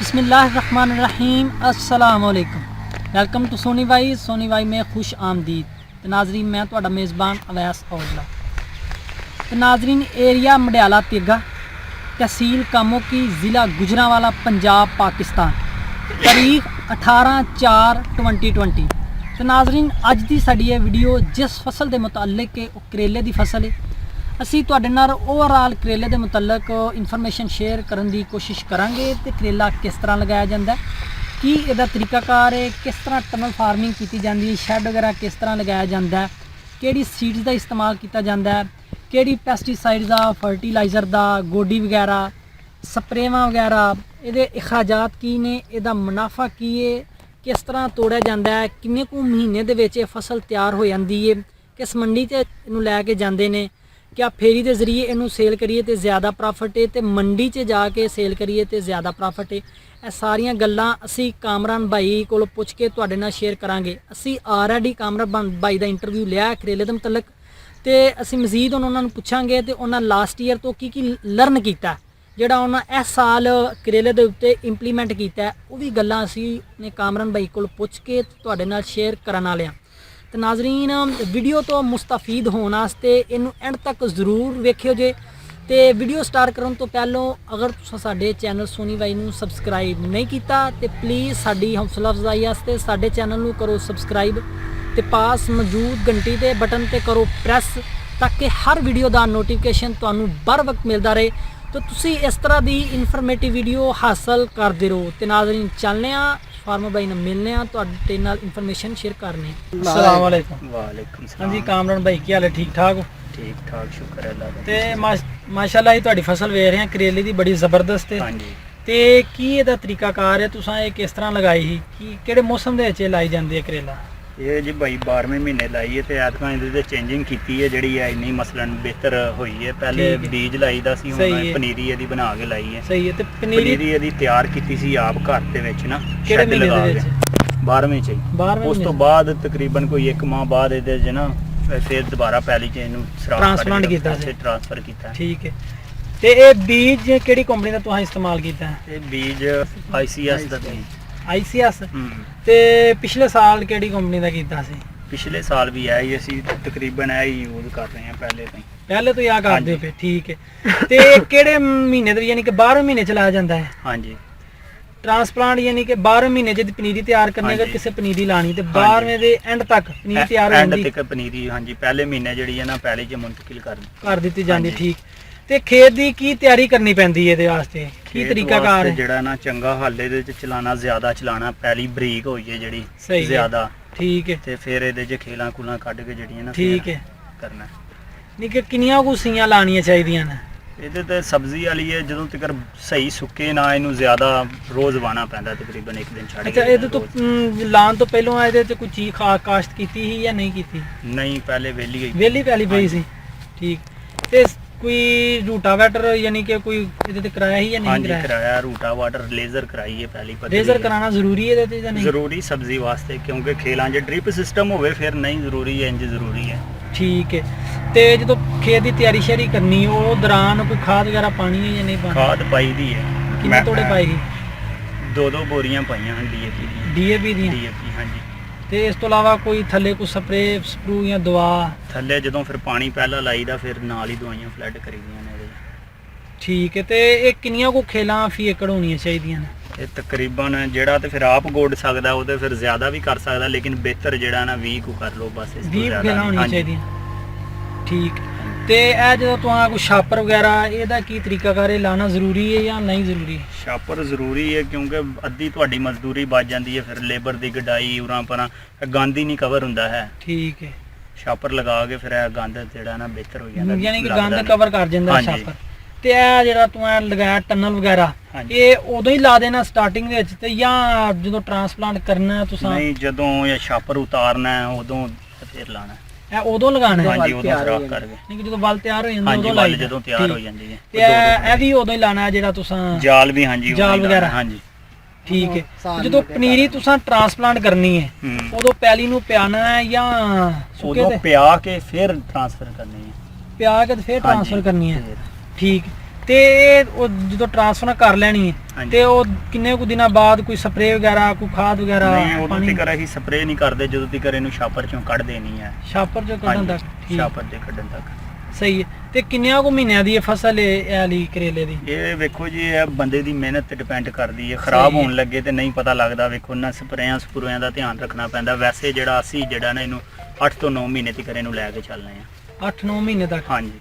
बिस्मिल्लाहिर्रहमानिर्रहीम अस्सलामुअलैकुम। Welcome to Soni Y में खुश आमदीद। तो नाजरीन मैं ਤੁਹਾਡਾ मेज़बान अवैस औजला। तो नाजरीन एरिया मडियाला तिरगा, तहसील कामोकी, ज़िला गुजरांवाला, पंजाब, पाकिस्तान। तारीख 18/4/2020। तो नाजरीन अज की साड़ी ये वीडियो जिस फसल के मुतल्लिक है करेले की फसल है। असी तुहाडे नाल ओवरऑल करेले के मुतल्लिक इनफॉर्मेशन शेयर करने की कोशिश करांगे। तो करेला किस तरह लगाया जाता है, कि इसका तरीकाकार है, किस तरह टनल फार्मिंग की जाती है, शैड वगैरह किस तरह लगाया जाता है, किहड़ी सीड्स का इस्तेमाल किया जाता है, किहड़ी पेस्टिसाइड्स का, फर्टिलाइजर का, गोडी वगैरह, स्प्रेवां वगैरह, ये अखराजात की ने, इसका मुनाफा की है, किस तरह तोड़िया जाता है, किन्ने कु महीने दे विच फसल तैयार हो जाती है, किस मंडी से इनू लैके जाते हैं, क्या फेरी के जरिए इनू सेल करिए तो ज़्यादा प्रॉफिट है, तो मंडी च जाके सेल करिए तो ज़्यादा प्रॉफिट है। ਇਹ ਸਾਰੀਆਂ ਗੱਲਾਂ ਅਸੀਂ ਕਾਮਰਾਨ ਭਾਈ ਕੋਲ ਪੁੱਛ ਕੇ ਤੁਹਾਡੇ ਨਾਲ ਸ਼ੇਅਰ ਕਰਾਂਗੇ। ਅਸੀਂ ਆਲਰੇਡੀ ਕਾਮਰਾਨ ਭਾਈ ਦਾ ਇੰਟਰਵਿਊ ਲਿਆ ਕਰੇਲੇ ਦੇ ਮੁਤਲਕ, ਤੇ ਅਸੀਂ ਮਜ਼ੀਦ ਉਹਨਾਂ ਨੂੰ ਪੁੱਛਾਂਗੇ ਤੇ ਉਹਨਾਂ ਲਾਸਟ ਈਅਰ ਤੋਂ ਕੀ ਲਰਨ ਕੀਤਾ, ਜਿਹੜਾ ਉਹਨਾਂ ਇਸ ਸਾਲ ਕਰੇਲੇ ਦੇ ਉੱਤੇ ਇੰਪਲੀਮੈਂਟ ਕੀਤਾ, ਉਹ ਵੀ ਗੱਲਾਂ ਅਸੀਂ ਨੇ ਕਾਮਰਾਨ ਭਾਈ ਕੋਲ ਪੁੱਛ ਕੇ ਤੁਹਾਡੇ ਨਾਲ ਸ਼ੇਅਰ ਕਰਨ ਵਾਲੇ ਹਾਂ। ਤੇ ਨਾਜ਼ਰੀਨ ਵੀਡੀਓ ਤੋਂ ਮੁਸਤਫੀਦ ਹੋਣ ਵਾਸਤੇ ਇਹਨੂੰ ਐਂਡ ਤੱਕ ਜ਼ਰੂਰ ਵੇਖਿਓ ਜੇ। तो वीडियो स्टार्ट करने तो पहलों अगर तुम साडे चैनल सोनी वाई नू सबसक्राइब नहीं किया तो प्लीज़ साडी हौसला अफजाई वास्ते साडे चैनल नू करो सबसक्राइब, तो पास मौजूद घंटी के बटन पर करो प्रेस, ताकि हर वीडियो का नोटिफिकेशन तुहानू बर वक्त मिलता रहे, तो तुसी इस तरह की इनफॉर्मेटिव वीडियो हासिल करते रहो। तो नाज़रीन चलने फार्मर भाई ने मिलने तुहाडे नाल इनफॉर्मेशन शेयर करने। अस्सलाम वालेकुम। वालेकुम हाँ जी कामरान भाई की हाल है, ठीक ठाक हो? ठीक ठाक शुक्र है अल्लाह दा। ते माशाअल्लाह तुहाडी फसल वेख रहे हैं करेले दी बड़ी ज़बरदस्त है। हाँ जी। ते की इहदा तरीकाकार है, तुसां ये किस तरह लगाई ही, कि किहड़े मौसम दे विच लाई जांदी है करेला? ये जी भाई 12वें महीने लाई है, तो ऐतकां इहदे चेंजिंग की है जिहड़ी है इन्नी मसलन बेहतर हुई है। पहले बीज लाई दा सी, हुण पनीरी इहदी बना के लाई है। सही है। ते पनीरी इहदी तैयार कीती सी आप घर दे विच ना, किहड़े महीने दे विच? 12वें च ही। उस तो बाद तकरीबन कोई 1 माह बाद इहदे च ना फिर दोबारा पहली च इहनूं ट्रांसप्लांट कीता सी, ट्रांसफर कीता। ठीक है। ते ये बीज किहड़ी कंपनी दा तुहां इस्तेमाल कीता है? ये बीज ICS दा बीज। ICS। ते पिछले साल किहड़ी कंपनी दा कीता सी? पिछले साल भी है ही, असी तकरीबन है ही यूज कर रहे हैं पहले तो याद करदे पे। ठीक है। ते किहड़े महीने दे, यानी कि 12वें महीने च लाया जांदा है? हाँ जी। ट्रांसप्लांट यानी कि 12वें महीने जब पनीरी तैयार करने, अगर किसी पनीरी लानी तो 12वें दे एंड तक पनीरी तैयार हो जाती है। पनीरी हाँ जी पहले महीने जिहड़ी है ना पहले च मुंतकिल कर दी जाती। ठीक। ते खेत दी की तैयारी करनी पैंदी है, इहदे वास्ते की तरीकाकार है? जिहड़ा ना चंगा हल इहदे च चलाना, ज्यादा चलाना, पहली बरीक होई है जिहड़ी ज्यादा। ठीक है। ते फिर इहदे च खेलां खूलां कढ के जिहड़ियां ना, ठीक है, करना। नहीं कि किन्नियां कु सीयां लाणियां चाहीदियां ने? ਇਹਦੇ ਤੇ ਸਬਜ਼ੀ ਵਾਲੀ ਹੈ, ਜਦੋਂ ਤੱਕ ਸਹੀ ਸੁੱਕੇ ਨਾ ਇਹਨੂੰ ਜ਼ਿਆਦਾ ਰੋਜ਼ ਵਾਣਾ ਪੈਂਦਾ, ਤਕਰੀਬਨ 1 ਦਿਨ ਛੱਡ ਕੇ। ਅੱਛਾ ਇਹਦੇ ਤੋਂ ਲਾਣ ਤੋਂ ਪਹਿਲਾਂ ਇਹਦੇ ਤੇ ਕੋਈ ਚੀਜ਼ ਕਾਸ਼ਤ ਕੀਤੀ ਸੀ ਜਾਂ ਨਹੀਂ ਕੀਤੀ? ਨਹੀਂ ਪਹਿਲੇ ਵੇਲੀ ਪਹਿਲੀ ਪਈ ਸੀ। ਠੀਕ। ਤੇ ਕੋਈ ਰੂਟਾਵੇਟਰ ਯਾਨੀ ਕਿ ਕੋਈ ਇਹਦੇ ਤੇ ਕਰਾਇਆ ਸੀ ਜਾਂ ਨਹੀਂ ਕਰਾਇਆ? ਹਾਂਜੀ ਕਰਾਇਆ, ਰੂਟਾਵੇਟਰ ਲੇਜ਼ਰ ਕਰਾਈ ਹੈ ਪਹਿਲੀ। ਲੇਜ਼ਰ ਕਰਾਉਣਾ ਜ਼ਰੂਰੀ ਹੈ ਇਹਦੇ ਤੇ ਜਾਂ ਨਹੀਂ? ਜ਼ਰੂਰੀ ਸਬਜ਼ੀ ਵਾਸਤੇ, ਕਿਉਂਕਿ ਖੇਲਾਂ 'ਚ ਡ੍ਰਿਪ ਸਿਸਟਮ ਹੋਵੇ ਫਿਰ ਨਹੀਂ ਜ਼ਰੂਰੀ ਹੈ, ਇੰਜ ਜ਼ਰੂਰੀ ਹੈ। ठीक है। तो जो खेत की तैयारी श्यारी करनी वो दौरान कोई खाद वगैरह पानी है या नहीं पानी? खाद पाई दी है। कितने तोड़े पाई? 2 बोरियां पाई हैं DAP दी। हाँ जी। तो इस तो अलावा कोई थले कोई स्प्रे स्प्रू या दवा? थले जो फिर पानी पहला लाई दा, फिर नाल ही दवाइयां फ्लड करी दी। ठीक है। तो ये किन्नियां को खेलां फी एकड़ होनी चाहिए? ये तकरीबन जिहड़ा तो फिर आप गोड सकदा वो तो फिर ज़्यादा भी कर सकदा, लेकिन बेहतर जिहड़ा ना 20 को कर लो बस। 20 खेलां होनी चाहिए। ठीक। तो यह जो तुहां कोई छापर वगैरह इहदा की तरीकाकार है, लाना जरूरी है या नहीं जरूरी? छापर जरूरी है, क्योंकि अद्धी तुहाडी मजदूरी बच जाती है, फिर लेबर की गडाई उरां परां गंद ही नहीं कवर हुंदा है। ठीक है। छापर लगा के फिर गंद जिहड़ा ना बेहतर हो जाता, यानी कि गंद कवर कर जांदा छापर। ਤੇ ਇਹ ਜਿਹੜਾ ਤੂੰ ਲਗਾਇਆ ਟਨਲ ਵਗੈਰਾ, ਇਹ ਉਦੋਂ ਹੀ ਲਾ ਦੇਣਾ ਸਟਾਰਟਿੰਗ ਦੇ ਵਿੱਚ ਤੇ ਜਾਂ ਜਦੋਂ ਟ੍ਰਾਂਸਪਲਾਂਟ ਕਰਨਾ ਤੁਸੀਂ? ਨਹੀਂ, ਜਦੋਂ ਇਹ ਛਾਪਰ ਉਤਾਰਨਾ ਹੈ ਉਦੋਂ ਫਿਰ ਲਾਣਾ। ਇਹ ਉਦੋਂ ਲਗਾਣਾ ਹੈ? ਹਾਂਜੀ ਉਦੋਂ ਖਰਾਬ ਕਰਕੇ। ਨਹੀਂ, ਜਦੋਂ ਵੱਲ ਤਿਆਰ ਹੋ ਜਾਂਦਾ ਉਦੋਂ ਲਾਈ? ਹਾਂਜੀ ਜਦੋਂ ਤਿਆਰ ਹੋ ਜਾਂਦੀ ਹੈ। ਤੇ ਇਹ ਵੀ ਉਦੋਂ ਹੀ ਲਾਣਾ ਜਿਹੜਾ ਤੁਸੀਂ ਜਾਲ ਵੀ? ਹਾਂਜੀ ਜਾਲ ਵਗੈਰਾ। ਹਾਂਜੀ ਠੀਕ ਹੈ। ਜਦੋਂ ਪਨੀਰੀ ਤੁਸੀਂ ਟ੍ਰਾਂਸਪਲਾਂਟ ਕਰਨੀ ਹੈ ਉਦੋਂ ਪਹਿਲੀ ਨੂੰ ਪਿਆਣਾ ਹੈ ਜਾਂ ਸੁੱਕੇ ਤੇ? ਉਦੋਂ ਪਿਆ ਕੇ ਫਿਰ ਟ੍ਰਾਂਸਫਰ ਕਰਨੀ ਹੈ। ਪਿਆ ਕੇ ਫਿਰ ਟ੍ਰਾਂਸਫਰ ਕਰਨੀ ਹੈ। ठीक। ਤੇ ਉਹ ਜਦੋਂ ਟ੍ਰਾਂਸਫਰ ਕਰ ਲੈਣੀ ਹੈ ਤੇ ਉਹ ਕਿੰਨੇ ਕੁ ਦਿਨਾਂ ਬਾਅਦ ਕੋਈ ਸਪਰੇਅ ਵਗੈਰਾ ਕੋਈ ਖਾਦ ਵਗੈਰਾ ਨਹੀਂ ਉਦੋਂ ਤੱਕ ਅਸੀਂ ਸਪਰੇਅ ਨਹੀਂ ਕਰਦੇ ਜਦੋਂ ਤੱਕ ਇਹਨੂੰ ਛਾਪਰ ਚੋਂ ਕੱਢ ਦੇਣੀ ਹੈ। ਛਾਪਰ ਚੋਂ ਕੱਢਣ ਤੱਕ? ਛਾਪਰ ਦੇ ਕੱਢਣ ਤੱਕ। ਸਹੀ ਹੈ। ਤੇ ਕਿੰਨਿਆਂ ਕੁ ਮਹੀਨਿਆਂ ਦੀ ਇਹ ਫਸਲ ਹੈ ਇਹ ਵਾਲੀ ਕਰੇਲੇ ਦੀ? ਇਹ ਵੇਖੋ ਜੀ ਇਹ ਬੰਦੇ ਦੀ ਮਿਹਨਤ ਤੇ ਡਿਪੈਂਡ ਕਰਦੀ ਹੈ। ਖਰਾਬ ਹੋਣ ਲੱਗੇ ਤੇ ਨਹੀਂ ਪਤਾ ਲੱਗਦਾ। ਵੇਖੋ ਨਾ ਸਪਰੇਆਂ ਸਪਰੂਆਂ ਦਾ ਧਿਆਨ ਰੱਖਣਾ ਪੈਂਦਾ। ਵੈਸੇ ਜਿਹੜਾ ਅਸੀਂ ਜਿਹੜਾ ਨਾ ਇਹਨੂੰ 8 ਤੋਂ 9 ਮਹੀਨੇ ਤੱਕ ਇਹਨੂੰ ਲੈ ਕੇ ਚੱਲਨੇ ਆ। 8-9 ਮਹੀਨੇ ਤੱਕ? ਹਾਂਜੀ।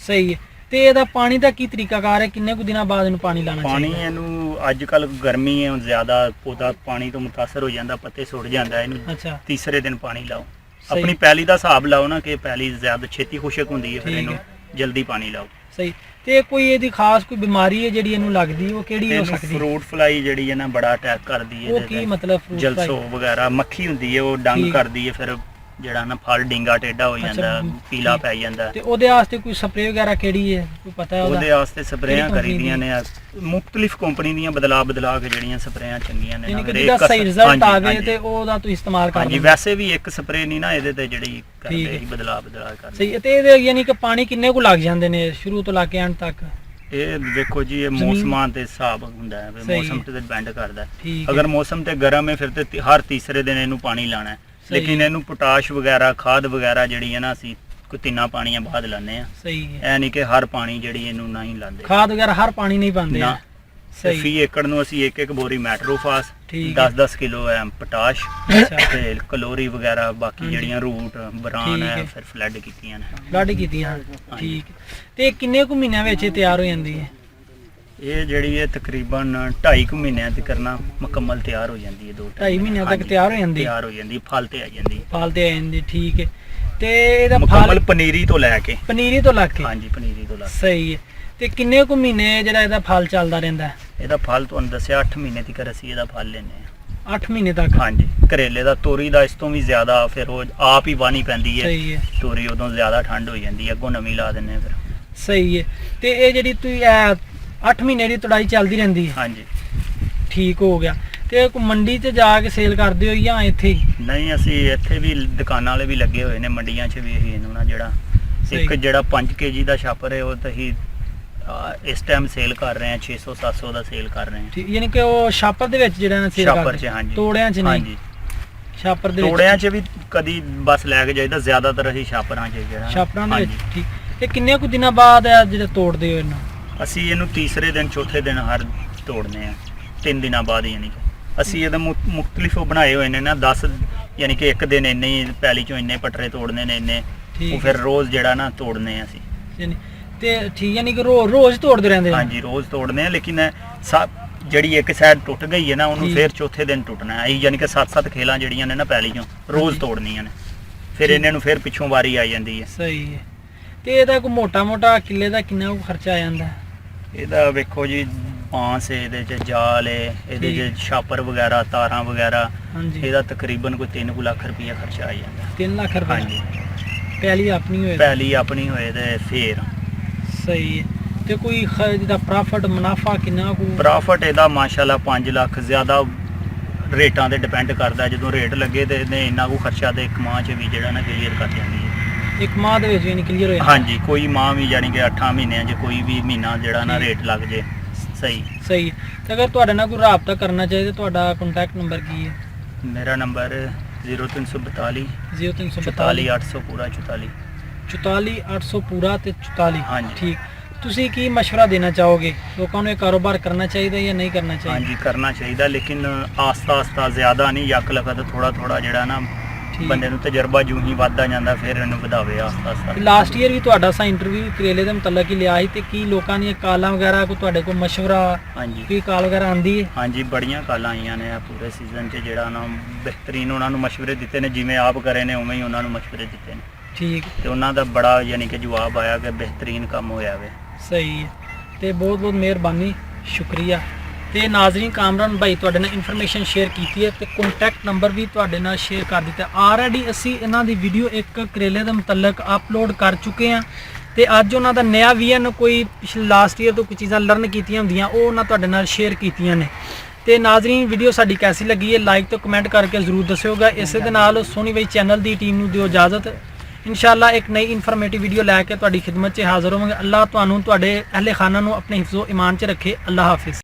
ਸਹੀ ਹੈ। ਤੇ ਇਹਦਾ ਪਾਣੀ ਦਾ ਕੀ ਤਰੀਕਾਕਾਰ ਹੈ? ਕਿੰਨੇ ਕੁ ਦਿਨਾਂ ਬਾਅਦ ਇਹਨੂੰ ਪਾਣੀ ਲਾਣਾ ਚਾਹੀਦਾ? ਪਾਣੀ ਇਹਨੂੰ ਅੱਜ ਕੱਲ ਗਰਮੀ ਹੈ ਜ਼ਿਆਦਾ, ਪੌਦਾ ਪਾਣੀ ਤੋਂ ਮੁਤਾਸਰ ਹੋ ਜਾਂਦਾ, ਪੱਤੇ ਸੁੱਟ ਜਾਂਦਾ। ਇਹਨੂੰ ਅੱਛਾ। ਤੀਸਰੇ ਦਿਨ ਪਾਣੀ ਲਾਓ। ਆਪਣੀ ਪੈਲੀ ਦਾ ਹਿਸਾਬ ਲਾਓ ਨਾ ਕਿ ਪੈਲੀ ਜ਼ਿਆਦਾ ਛੇਤੀ ਖੁਸ਼ਕ ਹੁੰਦੀ ਹੈ, ਫਿਰ ਇਹਨੂੰ ਜਲਦੀ ਪਾਣੀ ਲਾਓ। ਸਹੀ। ਤੇ ਕੋਈ ਇਹਦੀ ਖਾਸ ਕੋਈ ਬਿਮਾਰੀ ਹੈ ਜਿਹੜੀ ਇਹਨੂੰ ਲੱਗਦੀ, ਉਹ ਕਿਹੜੀ ਹੋ ਸਕਦੀ? ਫਰੂਟ ਫਲਾਈ ਜਿਹੜੀ ਹੈ ਨਾ ਬੜਾ ਅਟੈਕ ਕਰਦੀ ਹੈ। ਉਹ ਕੀ ਮਤਲਬ? ਫਰੂਟ ਜਲਸੋ ਵਗੈਰਾ ਮੱਖੀ ਹੁੰਦੀ ਹੈ, ਉਹ ਡੰਗ ਕਰਦੀ ਹੈ, ਫਿਰ ਜਿਹੜਾ ਨਾ ਫਲ ਡਿੰਗਾ ਟੇਢਾ ਹੋ ਜਾਂਦਾ, ਪੀਲਾ ਪੈ ਜਾਂਦਾ। ਤੇ ਉਹਦੇ ਵਾਸਤੇ ਕੋਈ ਸਪਰੇਅ ਵਗੈਰਾ ਕਿਹੜੀ ਹੈ, ਕੋਈ ਪਤਾ ਹੈ ਉਹਦਾ? ਉਹਦੇ ਵਾਸਤੇ ਸਪਰੇਆਂ ਕਰੀਦੀਆਂ ਨੇ ਮੁxtਲਿਫ ਕੰਪਨੀ ਦੀਆਂ ਬਦਲਾ ਕੇ ਜਿਹੜੀਆਂ ਸਪਰੇਆਂ ਚੰਗੀਆਂ ਨੇ। ਯਾਨੀ ਕਿ ਜਿਹਦਾ ਸਹੀ ਰਿਜ਼ਲਟ ਆਵੇ ਤੇ ਉਹਦਾ ਤੁਸੀਂ ਇਸਤੇਮਾਲ ਕਰ। ਹਾਂਜੀ। ਵੈਸੇ ਵੀ ਇੱਕ ਸਪਰੇਅ ਨਹੀਂ ਨਾ ਇਹਦੇ ਤੇ ਜਿਹੜੀ ਕਰਦੇ ਹੀ ਬਦਲਾ ਕਰਦੇ। ਸਹੀ। ਤੇ ਇਹਦੇ ਯਾਨੀ ਕਿ ਪਾਣੀ ਕਿੰਨੇ ਕੁ ਲੱਗ ਜਾਂਦੇ ਨੇ ਸ਼ੁਰੂ ਤੋਂ ਲਾ ਕੇ ਐਂਡ ਤੱਕ? ਇਹ ਵੇਖੋ ਜੀ ਇਹ ਮੌਸਮਾਂ ਤੇ ਹਿਸਾਬ ਹੁੰਦਾ ਹੈ, ਮੌਸਮ ਤੇ ਡਿਪੈਂਡ ਕਰਦਾ ਹੈ। ਅਗਰ ਮੌਸਮ ਤੇ ਗਰਮ ਹੈ ਫਿਰ ਤੇ ਹਰ ਤੀਸਰੇ ਦਿਨ ਇਹਨੂੰ ਪਾਣੀ ਲਾਣਾ ਹੈ। ਲੇਕਿਨ ਇਹਨੂੰ ਪੋਟਾਸ਼ ਵਗੈਰਾ ਖਾਦ ਵਗੈਰਾ ਜਿਹੜੀ ਹੈ ਨਾ ਅਸੀਂ ਕੋਈ 3 ਪਾਣੀਆਂ ਬਾਅਦ ਲਾਉਂਦੇ ਆ। ਸਹੀ ਹੈ। ਇਹ ਨਹੀਂ ਕਿ ਹਰ ਪਾਣੀ ਜਿਹੜੀ ਇਹਨੂੰ ਨਹੀਂ ਲਾਉਂਦੇ। ਖਾਦ ਵਗੈਰਾ ਹਰ ਪਾਣੀ ਨਹੀਂ ਪਾਉਂਦੇ ਆ। ਸਹੀ। ਫੀ ਏਕੜ ਨੂੰ ਅਸੀਂ 1-1 ਬੋਰੀ ਮੈਟਰੋਫਾਸ, 10-10 ਕਿਲੋ ਪੋਟਾਸ਼ ਤੇ ਕਲੋਰੀ ਵਗੈਰਾ ਬਾਕੀ ਜਿਹੜੀਆਂ ਰੂਟ ਬਰਾਨ ਹੈ ਫਿਰ ਫਲੱਡ ਕੀਤੀਆਂ ਨੇ। ਫਲੱਡ ਕੀਤੀਆਂ। ਠੀਕ। ਤੇ ਕਿੰਨੇ ਕੁ ਮਹੀਨਿਆਂ ਵਿੱਚ ਇਹ ਤਿਆਰ ਹੋ ਜਾਂਦੀ ਹੈ? ਇਹ ਜਿਹੜੀ ਹੈ ਤਕਰੀਬਨ 2.5 ਮਹੀਨਿਆਂ ਤੱਕ ਕਰਨਾ ਮੁਕੰਮਲ ਤਿਆਰ ਹੋ ਜਾਂਦੀ ਹੈ। 2.5 ਮਹੀਨਿਆਂ ਤੱਕ ਤਿਆਰ ਹੋ ਜਾਂਦੀ? ਤਿਆਰ ਹੋ ਜਾਂਦੀ, ਫਲ ਤੇ ਆ ਜਾਂਦੀ। ਫਲ ਤੇ ਆ ਜਾਂਦੀ। ਠੀਕ ਹੈ। ਤੇ ਇਹਦਾ ਮੁਕੰਮਲ ਪਨੀਰੀ ਤੋਂ ਲੈ ਕੇ? ਪਨੀਰੀ ਤੋਂ ਲੱਗ ਕੇ? ਹਾਂਜੀ, ਪਨੀਰੀ ਤੋਂ ਲੱਗ ਕੇ। ਸਹੀ ਹੈ। ਤੇ ਕਿੰਨੇ ਕੁ ਮਹੀਨੇ ਜਿਹੜਾ ਇਹਦਾ ਫਲ ਚੱਲਦਾ ਰਹਿੰਦਾ? ਇਹਦਾ ਫਲ ਤੁਹਾਨੂੰ ਦੱਸਿਆ 8 ਮਹੀਨੇ ਤੱਕ ਅਸੀਂ ਇਹਦਾ ਫਲ ਲੈਂਦੇ ਆ। 8 ਮਹੀਨੇ ਤੱਕ? ਹਾਂਜੀ। ਕਰੇਲੇ ਦਾ ਤੋਰੀ ਦਾ ਇਸ ਤੋਂ ਵੀ ਜ਼ਿਆਦਾ ਫਿਰ ਉਹ ਆਪ ਹੀ ਵਾਹਣੀ ਪੈਂਦੀ ਹੈ। ਸਹੀ ਹੈ। ਤੋਰੀ ਉਦੋਂ ਜ਼ਿਆਦਾ ਠੰਡ ਹੋ ਜਾਂਦੀ ਹੈ, ਅੱਗੋਂ ਨਵੀਂ ਲਾ ਦਿੰਦੇ ਫਿਰ। ਸਹੀ ਹੈ। ਤੇ ਇਹ ਜਿਹੜੀ ਤੁਸੀਂ 8 ਮਹੀਨੇ ਦੀ ਤੁੜਾਈ ਚੱਲਦੀ ਰਹਿੰਦੀ ਹੈ? ਹਾਂਜੀ। ਠੀਕ ਹੋ ਗਿਆ। ਤੇ ਕੋਈ ਮੰਡੀ 'ਚ ਜਾ ਕੇ ਸੇਲ ਕਰਦੇ ਹੋ ਜਾਂ ਇੱਥੇ ਹੀ? ਨਹੀਂ, ਅਸੀਂ ਇੱਥੇ ਵੀ ਦੁਕਾਨਾਂ ਵਾਲੇ ਵੀ ਲੱਗੇ ਹੋਏ ਨੇ, ਮੰਡੀਆਂ 'ਚ ਵੀ ਅਸੀਂ ਇਹਨੂੰ ਨਾ ਜਿਹੜਾ ਇੱਕ ਜਿਹੜਾ 5 kg ਦਾ ਛਾਪਰ ਹੈ ਉਹ ਤਾਂ ਅਸੀਂ ਇਸ ਟਾਈਮ ਸੇਲ ਕਰ ਰਹੇ ਹਾਂ 600-700 ਦਾ ਸੇਲ ਕਰ ਰਹੇ ਹਾਂ। ਯਾਨੀ ਕਿ ਉਹ ਛਾਪਰ ਦੇ ਵਿੱਚ ਜਿਹੜਾ ਸੇਲ ਕਰਦੇ? ਛਾਪਰ 'ਚ। ਹਾਂਜੀ। ਤੋੜਿਆਂ 'ਚ ਨਹੀਂ? ਹਾਂਜੀ। ਛਾਪਰ ਦੇ ਤੋੜਿਆਂ 'ਚ ਵੀ ਕਦੀ ਬਸ ਲੈ ਕੇ ਜਾਈਦਾ, ਜ਼ਿਆਦਾਤਰ ਅਸੀਂ ਛਾਪਰਾਂ 'ਚ ਜਿਹੜਾ। ਛਾਪਰਾਂ ਦੇ ਵਿੱਚ। ਠੀਕ। ਤੇ ਕਿੰਨੇ ਕੁ ਦਿਨਾਂ ਬਾਅਦ ਜਿਹੜੇ ਤੋੜਦੇ ਹੋ ਇਹਨੂੰ? ਅਸੀਂ ਇਹਨੂੰ ਤੀਸਰੇ ਦਿਨ ਚੌਥੇ ਦਿਨ ਹਰ ਤੋੜਨੇ ਆ, 3 ਦਿਨਾਂ ਬਾਅਦ। ਯਾਨੀ ਕਿ ਅਸੀਂ ਇਹਦਾ ਮੁxtਲਿਫ ਬਣਾਏ ਹੋਏ ਨੇ ਨਾ 10, ਯਾਨੀ ਕਿ ਇੱਕ ਦਿਨ ਇੰਨੇ ਪੈਲੀ 'ਚੋਂ ਇੰਨੇ ਪਟਰੇ ਤੋੜਨੇ ਨੇ ਇੰਨੇ, ਉਹ ਫਿਰ ਰੋਜ਼ ਜਿਹੜਾ ਨਾ ਤੋੜਨੇ ਆ ਅਸੀਂ। ਤੇ ਠੀਕ। ਯਾਨੀ ਕਿ ਰੋਜ਼ ਤੋੜਦੇ ਰਹਿੰਦੇ? ਹਾਂਜੀ, ਰੋਜ਼ ਤੋੜਨੇ ਆ। ਲੇਕਿਨ ਜਿਹੜੀ ਇੱਕ ਸਾਈਡ ਟੁੱਟ ਗਈ ਹੈ ਨਾ ਉਹਨੂੰ ਫਿਰ ਚੌਥੇ ਦਿਨ ਟੁੱਟਣਾ ਹੈ। ਯਾਨੀ ਕਿ 7-7 ਖੇਲਾਂ ਜਿਹੜੀਆਂ ਨੇ ਨਾ ਪੈਲੀ 'ਚੋਂ ਰੋਜ਼ ਤੋੜਨੀਆਂ ਨੇ, ਫਿਰ ਇਹਨਾਂ ਨੂੰ ਫਿਰ ਪਿੱਛੋਂ ਵਾਰੀ ਆ ਜਾਂਦੀ ਹੈ। ਸਹੀ ਹੈ। ਤੇ ਇਹਦਾ ਕੋਈ ਮੋਟਾ ਕਿੱਲੇ ਦਾ ਕਿੰਨਾ ਕੁ ਖਰਚਾ ਆ ਜਾਂਦਾ? ਇਹਦਾ ਵੇਖੋ ਜੀ ਬਾਂਸ ਇਹਦੇ 'ਚ, ਜਾਲ ਇਹਦੇ 'ਚ, ਛਾਪਰ ਵਗੈਰਾ, ਤਾਰਾਂ ਵਗੈਰਾ, ਇਹਦਾ ਤਕਰੀਬਨ ਕੋਈ 3 ਲੱਖ ਰੁਪਈਆ ਖਰਚਾ ਆ ਜਾਂਦਾ। 3 ਲੱਖ ਰੁਪਏ? ਹਾਂਜੀ। ਪੈਲੀ ਆਪਣੀ ਹੋਏ ਤੇ ਫੇਰ। ਸਹੀ ਹੈ। ਤੇ ਕੋਈ ਇਹਦਾ ਪ੍ਰੋਫਿਟ ਮੁਨਾਫਾ ਕਿੰਨਾ ਕੁ? ਪ੍ਰੋਫਿਟ ਇਹਦਾ ਮਾਸ਼ਾਅੱਲਾ 5 ਲੱਖ। ਜ਼ਿਆਦਾ ਰੇਟਾਂ ਤੇ ਡਿਪੈਂਡ ਕਰਦਾ। ਜਦੋਂ ਰੇਟ ਲੱਗੇ ਤੇ ਇਹਨੇ ਇੰਨਾ ਕੁ ਖਰਚਾ ਤੇ ਇੱਕ ਮਾਹ 'ਚ ਵੀ ਜਿਹੜਾ ਨਾ ਕਲੀਅਰ ਕਰ ਜਾਂਦੀ ਹੈ। ਇੱਕ ਮਾਹ ਦੇ ਵਿੱਚ ਵੀ ਕਲੀਅਰ ਹੋ ਜਾਂਦਾ? ਹਾਂਜੀ। ਕੋਈ ਮਾਹ ਵੀ ਯਾਨੀ ਕਿ 8 ਮਹੀਨਿਆਂ 'ਚ ਕੋਈ ਵੀ ਮਹੀਨਾ ਜਿਹੜਾ ਨਾ ਰੇਟ ਲੱਗ ਜੇ। ਸਹੀ। ਤੇ ਅਗਰ ਤੁਹਾਡੇ ਨਾਲ ਕੋਈ ਰਾਬਤਾ ਕਰਨਾ ਚਾਹੇ ਤਾਂ ਤੁਹਾਡਾ ਕੰਟੈਕਟ ਨੰਬਰ ਕੀ ਹੈ? ਮੇਰਾ ਨੰਬਰ 0342 44 800 ਪੂਰਾ 44 800 ਪੂਰਾ ਤੇ 44। ਹਾਂਜੀ। ਠੀਕ। ਤੁਸੀਂ ਕੀ ਮਸ਼ਵਰਾ ਦੇਣਾ ਚਾਹੋਗੇ? ਲੋਕਾਂ ਨੂੰ ਇਹ ਕਾਰੋਬਾਰ ਕਰਨਾ ਚਾਹੀਦਾ ਜਾਂ ਨਹੀਂ ਕਰਨਾ ਚਾਹੀਦਾ? ਹਾਂਜੀ, ਕਰਨਾ ਚਾਹੀਦਾ, ਲੇਕਿਨ ਆਸਤਾ ਜ਼ਿਆਦਾ ਨਹੀਂ, ਯੱਕ ਲਗਤ ਥੋੜਾ ਜਿਹੜਾ ਨਾ ਬੰਦੇ ਨੂੰ ਤਜਰਬਾ ਜੂ ਹੀ ਵੱਧਦਾ ਜਾਂਦਾ, ਫਿਰ ਇਹਨੂੰ ਵਧਾਵੇ ਆਸਤਾ। ਲਾਸਟ ਈਅਰ ਵੀ ਤੁਹਾਡਾ ਸਾ ਇੰਟਰਵਿਊ ਕਰੇਲੇ ਦੇ ਮੁਤਲਕ ਹੀ ਲਿਆ ਸੀ, ਤੇ ਕੀ ਲੋਕਾਂ ਦੀਆਂ ਕਾਲਾਂ ਵਗੈਰਾ ਕੋਈ ਤੁਹਾਡੇ ਕੋਲ ਮਸ਼ਵਰਾ? ਹਾਂਜੀ। ਕੀ ਕਾਲ ਵਗੈਰਾ ਆਂਦੀ ਹੈ? ਹਾਂਜੀ, ਬੜੀਆਂ ਕਾਲਾਂ ਆਈਆਂ ਨੇ ਪੂਰੇ ਸੀਜ਼ਨ 'ਚ, ਜਿਹੜਾ ਨਾ ਬਿਹਤਰੀਨ ਉਹਨਾਂ ਨੂੰ ਮਸ਼ਵਰੇ ਦਿੱਤੇ ਨੇ, ਜਿਵੇਂ ਆਪ ਕਰੇ ਨੇ ਉਵੇਂ ਹੀ ਉਹਨਾਂ ਨੂੰ ਮਸ਼ਵਰੇ ਦਿੱਤੇ ਨੇ। ਠੀਕ। ਤੇ ਉਹਨਾਂ ਦਾ ਬੜਾ ਯਾਨੀ ਕਿ ਜਵਾਬ ਆਇਆ ਕਿ ਬਿਹਤਰੀਨ ਕੰਮ ਹੋਇਆ ਵੇ। ਸਹੀ ਹੈ। ਤੇ ਬਹੁਤ ਮਿਹਰਬਾਨੀ, ਸ਼ੁਕਰੀਆ। ਤੇ ਨਾਜ਼ਰੀਨ, ਕਾਮਰਾਨ ਭਾਈ ਤੁਹਾਡੇ ਨਾਲ ਇਨਫੋਰਮੇਸ਼ਨ ਸ਼ੇਅਰ ਕੀਤੀ ਹੈ ਤੇ ਕੰਟੈਕਟ ਨੰਬਰ ਵੀ ਤੁਹਾਡੇ ਨਾਲ ਸ਼ੇਅਰ ਕਰ ਦਿੱਤਾ। ਆਲਰੇਡੀ ਅਸੀਂ ਇਹਨਾਂ ਦੀ ਵੀਡੀਓ ਇੱਕ ਕਰੇਲੇ ਦੇ ਮੁਤਲਕ ਅਪਲੋਡ ਕਰ ਚੁੱਕੇ ਹਾਂ, ਤੇ ਅੱਜ ਉਹਨਾਂ ਦਾ ਨया ਵੀਐਨ ਕੋਈ ਪਿਛਲੇ ਲਾਸਟ ਈਅਰ ਤੋਂ ਕੋਈ ਚੀਜ਼ਾਂ ਲਰਨ ਕੀਤੀਆਂ ਹੁੰਦੀਆਂ ਉਹ ਉਹਨਾਂ ਤੁਹਾਡੇ ਨਾਲ ਸ਼ੇਅਰ ਕੀਤੀਆਂ ਨੇ। ਤੇ ਨਾਜ਼ਰੀਨ, ਵੀਡੀਓ ਸਾਡੀ ਕੈਸੀ ਲੱਗੀ ਹੈ ਲਾਈਕ ਤੇ ਕਮੈਂਟ ਕਰਕੇ ਜ਼ਰੂਰ ਦੱਸਿਓਗਾ। ਇਸੇ ਦੇ ਨਾਲ ਸੋਨੀ ਬਾਈ ਚੈਨਲ ਦੀ ਟੀਮ ਨੂੰ ਦਿਓ ਇਜਾਜ਼ਤ। इंशाअल्लाह एक नई इन्फॉर्मेटिव वीडियो लैके ਤੁਹਾਡੀ ਖਿਦਮਤ 'ਚ ਹਾਜ਼ਰ ਹੋਵਾਂਗੇ। ਅੱਲਾਹ ਤੁਹਾਨੂੰ ਤੁਹਾਡੇ ਅਹਿਲੇ ਖਾਨਾ ਨੂੰ ਆਪਣੇ ਹਿਫਜ਼ੋ ਈਮਾਨ 'ਚ ਰੱਖੇ। ਅੱਲਾਹ ਹਾਫਿਜ਼।